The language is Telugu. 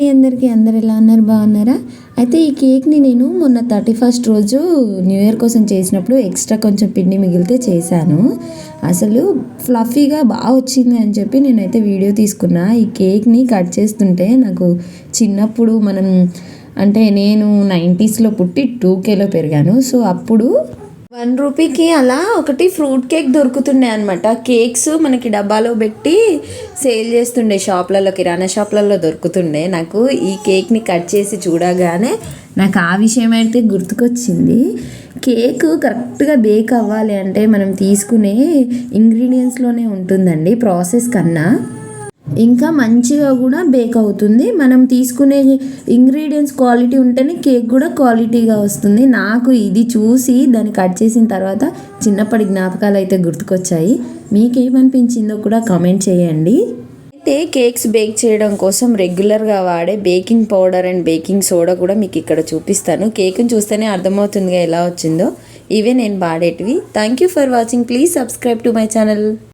అందరు ఎలా ఉన్నారు, బాగున్నారా? అయితే ఈ కేక్ని నేను మొన్న 31st రోజు న్యూ ఇయర్ కోసం చేసినప్పుడు ఎక్స్ట్రా కొంచెం పిండి మిగిలితే చేశాను. అసలు ఫ్లఫీగా బాగా వచ్చింది అని చెప్పి నేనైతే వీడియో తీసుకున్నా. ఈ కేక్ని కట్ చేస్తుంటే నాకు చిన్నప్పుడు అంటే నేను 90sలో పుట్టి 2Kలో పెరిగాను. సో అప్పుడు 1 రూపీకి అలా ఒకటి ఫ్రూట్ కేక్ దొరుకుతుండే అనమాట. కేక్స్ మనకి డబ్బాలో పెట్టి సేల్ చేస్తుండే షాప్లలో, కిరాణా షాప్లలో దొరుకుతుండే. నాకు ఈ కేక్ని కట్ చేసి చూడగానే నాకు ఆ విషయం అయితే గుర్తుకొచ్చింది. కేక్ కరెక్ట్గా బేక్ అవ్వాలి అంటే మనం తీసుకునే ఇంగ్రీడియంట్స్లోనే ఉంటుందండి ప్రాసెస్ కన్నా. ఇంకా మంచిగా కూడా బేక్ అవుతుంది. మనం తీసుకునే ఇంగ్రీడియంట్స్ క్వాలిటీ ఉంటేనే కేక్ కూడా క్వాలిటీగా వస్తుంది. నాకు ఇది చూసి దాన్ని కట్ చేసిన తర్వాత చిన్నప్పటి జ్ఞాపకాలు అయితే గుర్తుకొచ్చాయి. మీకేమనిపించిందో కూడా కామెంట్ చేయండి. అయితే కేక్స్ బేక్ చేయడం కోసం రెగ్యులర్గా వాడే baking powder and baking soda కూడా మీకు ఇక్కడ చూపిస్తాను. కేక్ని చూస్తేనే అర్థమవుతుందిగా ఎలా వచ్చిందో. ఇవే నేను వాడేటివి. Thank you for watching. Please subscribe to my channel.